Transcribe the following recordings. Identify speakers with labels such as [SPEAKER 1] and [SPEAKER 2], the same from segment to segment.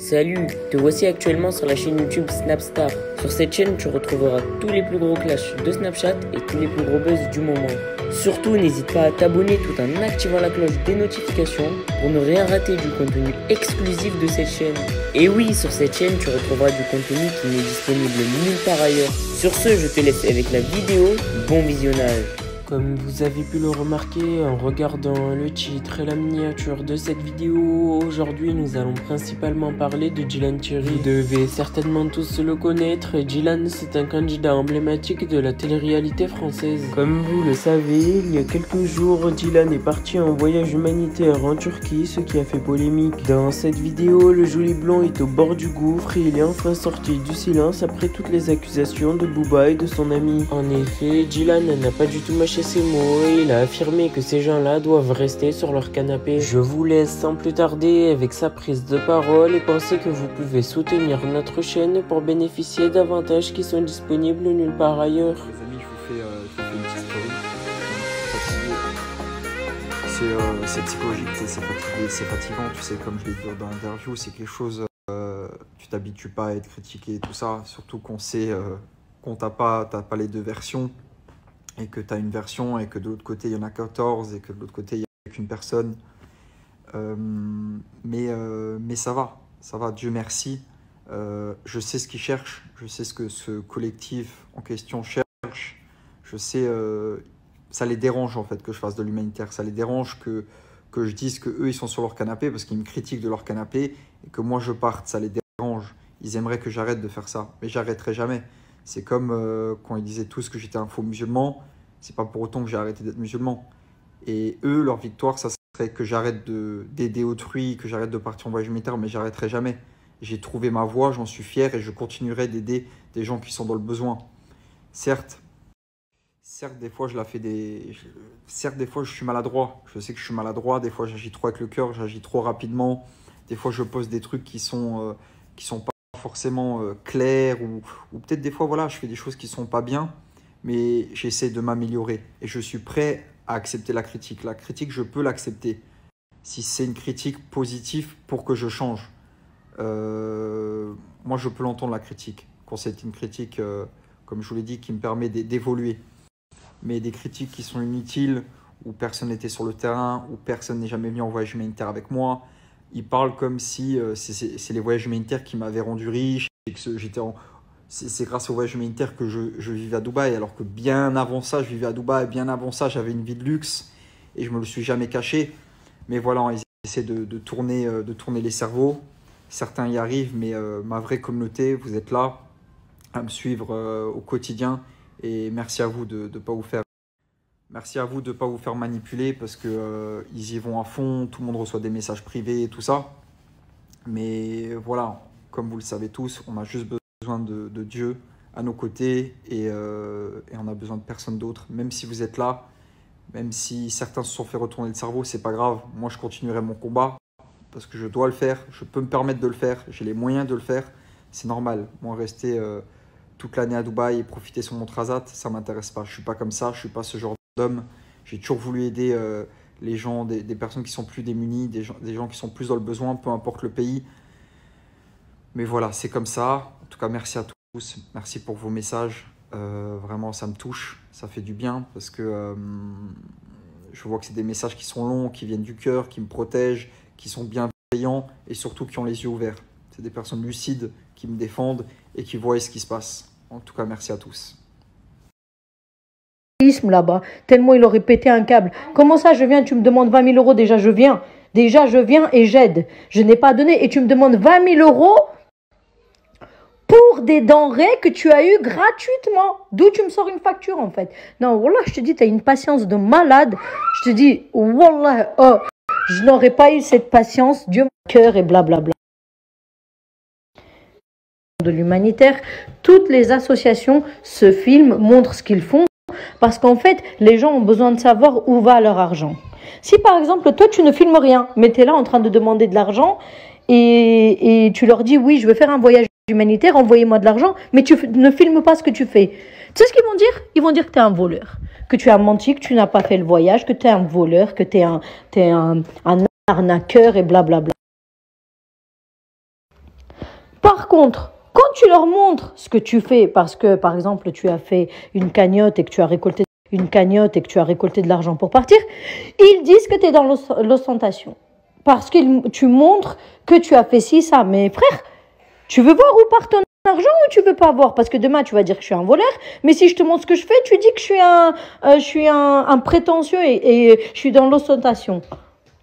[SPEAKER 1] Salut, te voici actuellement sur la chaîne YouTube Snapstar. Sur cette chaîne, tu retrouveras tous les plus gros clashs de Snapchat et tous les plus gros buzz du moment. Surtout, n'hésite pas à t'abonner tout en activant la cloche des notifications pour ne rien rater du contenu exclusif de cette chaîne. Et oui, sur cette chaîne, tu retrouveras du contenu qui n'est disponible nulle part ailleurs. Sur ce, je te laisse avec la vidéo. Bon visionnage. Comme vous avez pu le remarquer en regardant le titre et la miniature de cette vidéo, aujourd'hui nous allons principalement parler de Dylan Thierry. Vous devez certainement tous le connaître, Dylan c'est un candidat emblématique de la télé-réalité française. Comme vous le savez, il y a quelques jours, Dylan est parti en voyage humanitaire en Turquie, ce qui a fait polémique. Dans cette vidéo, le joli blond est au bord du gouffre et il est enfin sorti du silence après toutes les accusations de Booba et de son ami. En effet, Dylan n'a pas du tout mâché ses mots et il a affirmé que ces gens-là doivent rester sur leur canapé. Je vous laisse sans plus tarder avec sa prise de parole et pensez que vous pouvez soutenir notre chaîne pour bénéficier d'avantages qui sont disponibles nulle part ailleurs.
[SPEAKER 2] Les amis, je vous fais une petite story. C'est psychologique, c'est fatigant, tu sais, comme je l'ai dit dans l'interview, c'est quelque chose, tu t'habitues pas à être critiqué et tout ça, surtout qu'on sait qu'on t'as pas les deux versions. Et que tu as une version et que de l'autre côté il y en a 14 et que de l'autre côté il n'y a qu'une personne. Mais ça va, Dieu merci. Je sais ce qu'ils cherchent, je sais ce que ce collectif en question cherche. Je sais, ça les dérange en fait que je fasse de l'humanitaire, ça les dérange que je dise qu'eux ils sont sur leur canapé parce qu'ils me critiquent de leur canapé et que moi je parte, ça les dérange. Ils aimeraient que j'arrête de faire ça, mais j'arrêterai jamais. C'est comme quand ils disaient tous que j'étais un faux musulman, c'est pas pour autant que j'ai arrêté d'être musulman. Et eux, leur victoire, ça serait que j'arrête d'aider autrui, que j'arrête de partir en voyage humanitaire, mais j'arrêterai jamais. J'ai trouvé ma voie, j'en suis fier et je continuerai d'aider des gens qui sont dans le besoin. Certes, des fois certes, des fois je suis maladroit. Je sais que je suis maladroit, des fois j'agis trop avec le cœur, j'agis trop rapidement. Des fois je pose des trucs qui sont pas forcément clair ou peut-être des fois voilà je fais des choses qui sont pas bien mais j'essaie de m'améliorer et je suis prêt à accepter la critique je peux l'accepter si c'est une critique positive pour que je change. Moi je peux l'entendre la critique quand c'est une critique comme je vous l'ai dit qui me permet d'évoluer, mais des critiques qui sont inutiles où personne n'était sur le terrain, où personne n'est jamais venu en voyage humanitaire avec moi. Ils parlent comme si c'est les voyages humanitaires qui m'avaient rendu riche et que c'est grâce aux voyages humanitaires que je vivais à Dubaï, alors que bien avant ça, je vivais à Dubaï, bien avant ça, j'avais une vie de luxe et je me le suis jamais caché. Mais voilà, ils essaient de tourner les cerveaux. Certains y arrivent, mais ma vraie communauté, vous êtes là à me suivre au quotidien et merci à vous de ne pas vous faire. Merci à vous de ne pas vous faire manipuler parce qu'ils y vont à fond, tout le monde reçoit des messages privés et tout ça. Mais voilà, comme vous le savez tous, on a juste besoin de Dieu à nos côtés et on a besoin de personne d'autre. Même si vous êtes là, même si certains se sont fait retourner le cerveau, c'est pas grave. Moi, je continuerai mon combat parce que je dois le faire, je peux me permettre de le faire, j'ai les moyens de le faire. C'est normal. Moi, rester toute l'année à Dubaï et profiter sur mon transat, ça ne m'intéresse pas. Je ne suis pas comme ça, je ne suis pas ce genre d'homme. J'ai toujours voulu aider les gens, des personnes qui sont plus démunies, des gens qui sont plus dans le besoin, peu importe le pays. Mais voilà, c'est comme ça. En tout cas, merci à tous. Merci pour vos messages. Vraiment, ça me touche. Ça fait du bien parce que je vois que c'est des messages qui sont longs, qui viennent du cœur, qui me protègent, qui sont bienveillants et surtout qui ont les yeux ouverts. C'est des personnes lucides qui me défendent et qui voient ce qui se passe. En tout cas, merci à tous.
[SPEAKER 3] Là-bas, tellement il aurait pété un câble. Comment ça, je viens, tu me demandes 20 000 euros, déjà je viens et j'aide. Je n'ai pas donné et tu me demandes 20 000 euros pour des denrées que tu as eues gratuitement. D'où tu me sors une facture en fait. Non, wallah, je te dis, tu as une patience de malade. Je te dis, wallah, oh, je n'aurais pas eu cette patience, Dieu mon cœur et blablabla. De l'humanitaire, toutes les associations se filment, montrent ce qu'ils font, parce qu'en fait, les gens ont besoin de savoir où va leur argent. Si par exemple, toi, tu ne filmes rien, mais tu es là en train de demander de l'argent et tu leur dis, oui, je veux faire un voyage humanitaire, envoyez-moi de l'argent, mais tu ne filmes pas ce que tu fais. Tu sais ce qu'ils vont dire? Ils vont dire que tu es un voleur, que tu as menti, que tu n'as pas fait le voyage, que tu es un voleur, que tu es un arnaqueur et blablabla. Par contre, quand tu leur montres ce que tu fais, parce que par exemple tu as fait une cagnotte et que tu as récolté de l'argent pour partir, ils disent que tu es dans l'ostentation. Parce que tu montres que tu as fait ci, ça. Mais frère, tu veux voir où part ton argent ou tu veux pas voir? Parce que demain tu vas dire que je suis un voleur, mais si je te montre ce que je fais, tu dis que je suis un prétentieux et je suis dans l'ostentation.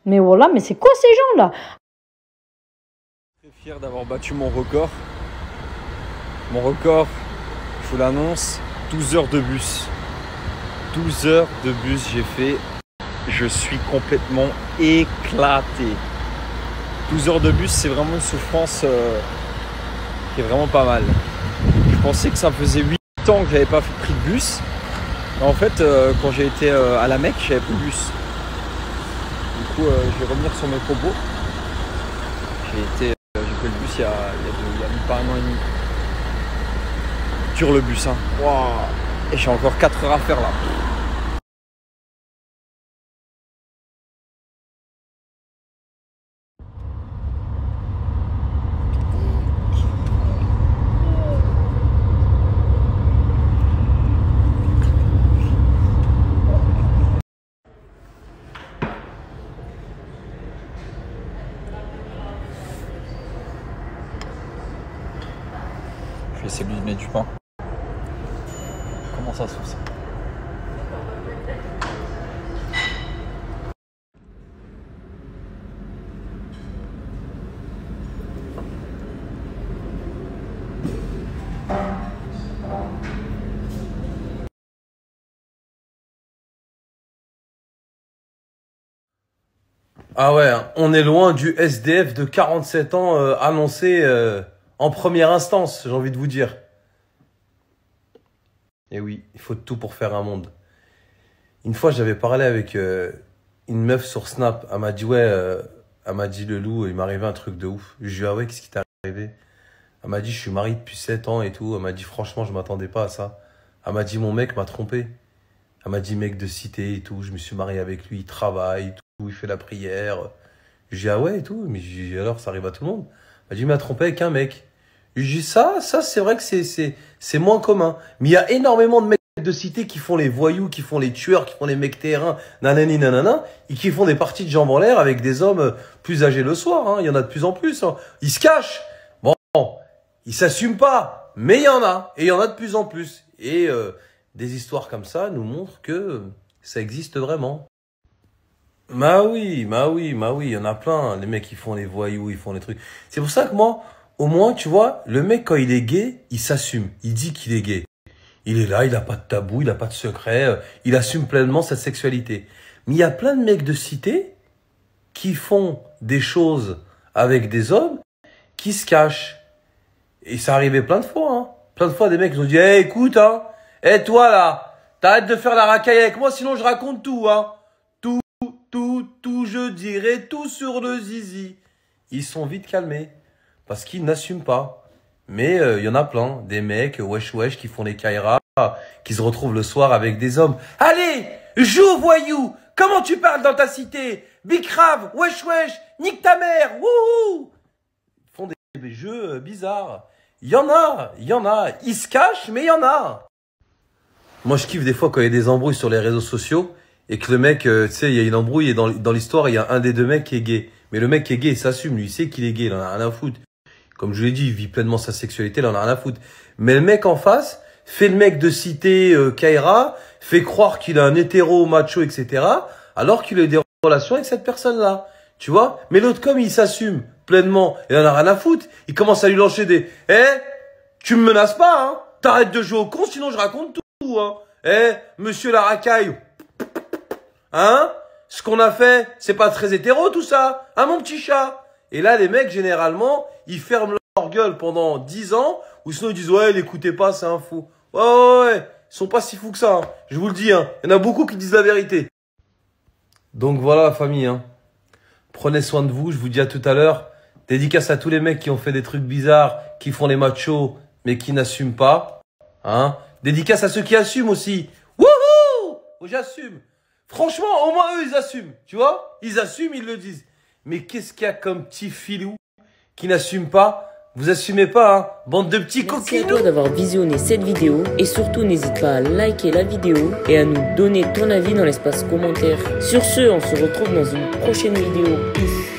[SPEAKER 3] Mais voilà, mais c'est quoi ces gens-là?
[SPEAKER 4] Très fier d'avoir battu mon record. Mon record, je vous l'annonce, 12 heures de bus. 12 heures de bus j'ai fait. Je suis complètement éclaté. 12 heures de bus, c'est vraiment une souffrance qui est vraiment pas mal. Je pensais que ça faisait 8 ans que j'avais pas pris de bus. Mais en fait, quand j'ai été à la Mecque, j'avais pris de bus. Du coup, je vais revenir sur mes propos. J'ai pris le bus il y a même pas un an et demi. Dur le bus, hein. Wow. Et j'ai encore 4 heures à faire là. Je vais essayer de lui mettre du pain. Comment ça sauce?
[SPEAKER 5] Ah ouais, hein, on est loin du SDF de 47 ans annoncé en première instance, j'ai envie de vous dire. Et oui, il faut tout pour faire un monde. Une fois, j'avais parlé avec une meuf sur Snap. Elle m'a dit, ouais, elle m'a dit, le loup, il m'est arrivé un truc de ouf. Je lui ai dit, ah ouais, qu'est-ce qui t'est arrivé? Elle m'a dit, je suis marié depuis 7 ans et tout. Elle m'a dit, franchement, je m'attendais pas à ça. Elle m'a dit, mon mec m'a trompé. Elle m'a dit, mec de cité et tout. Je me suis marié avec lui, il travaille, tout, il fait la prière. Je lui ai dit, ah ouais et tout. Mais j'ai dit, alors, ça arrive à tout le monde. Elle m'a dit, il m'a trompé avec un mec. Je lui ai dit, ça, c'est vrai que c'est moins commun. Mais il y a énormément de mecs de cité qui font les voyous, qui font les tueurs, qui font les mecs terrains, nanani nanana, et qui font des parties de jambes en l'air avec des hommes plus âgés le soir. Hein. Il y en a de plus en plus. Hein. Ils se cachent. Bon, ils s'assument pas. Mais il y en a. Et il y en a de plus en plus. Et des histoires comme ça nous montrent que ça existe vraiment. Bah oui, il y en a plein. Les mecs, ils font les voyous, ils font les trucs. C'est pour ça que moi, au moins, tu vois, le mec, quand il est gay, il s'assume. Il dit qu'il est gay. Il est là, il n'a pas de tabou, il n'a pas de secret. Il assume pleinement sa sexualité. Mais il y a plein de mecs de cité qui font des choses avec des hommes qui se cachent. Et ça arrivait plein de fois. Hein. Plein de fois, des mecs ils ont dit, hey, écoute, hein, hey, toi là, t'arrêtes de faire la racaille avec moi, sinon je raconte tout. Hein. Tout, je dirai tout sur le zizi. Ils sont vite calmés. Parce qu'ils n'assument pas. Mais il y en a plein. Des mecs, wesh, qui font les kairas, qui se retrouvent le soir avec des hommes. Allez, joue voyou. Comment tu parles dans ta cité? Bicrave, wesh, nique ta mère. Wouhou. Ils font des jeux bizarres. Il y en a. Ils se cachent, mais il y en a. Moi, je kiffe des fois quand il y a des embrouilles sur les réseaux sociaux et que le mec, tu sais, il y a une embrouille et dans l'histoire, il y a un des deux mecs qui est gay. Mais le mec qui est gay, il s'assume. Lui, il sait qu'il est gay. Il en a rien à foutre. Comme je l'ai dit, il vit pleinement sa sexualité, il en a rien à foutre. Mais le mec en face fait le mec de cité Kaira, fait croire qu'il a un hétéro, macho, etc. alors qu'il a des relations avec cette personne-là. Tu vois? Mais l'autre, comme il s'assume pleinement, il en a rien à foutre, il commence à lui lancer des « Eh, tu me menaces pas, hein? T'arrêtes de jouer au con, sinon je raconte tout, hein? Eh, monsieur la racaille, hein? Ce qu'on a fait, c'est pas très hétéro tout ça, hein mon petit chat ?» Et là, les mecs, généralement, ils ferment leur gueule pendant 10 ans, ou sinon ils disent « Ouais, l'écoutez pas, c'est un fou. » Ouais, ils sont pas si fous que ça, hein. Je vous le dis, hein. Il y en a beaucoup qui disent la vérité. Donc voilà, la famille, hein. Prenez soin de vous, je vous dis à tout à l'heure. Dédicace à tous les mecs qui ont fait des trucs bizarres, qui font les machos, mais qui n'assument pas. Hein. Dédicace à ceux qui assument aussi. Wouhou! Oh, j'assume. Franchement, au moins eux, ils assument. Tu vois? Ils assument, ils le disent. Mais qu'est-ce qu'il y a comme petit filou qui n'assume pas Vous assumez pas, hein, bande de petits
[SPEAKER 1] Merci à
[SPEAKER 5] coquinous.
[SPEAKER 1] toi d'avoir visionné cette vidéo et surtout n'hésite pas à liker la vidéo et à nous donner ton avis dans l'espace commentaire. Sur ce, on se retrouve dans une prochaine vidéo. Peace.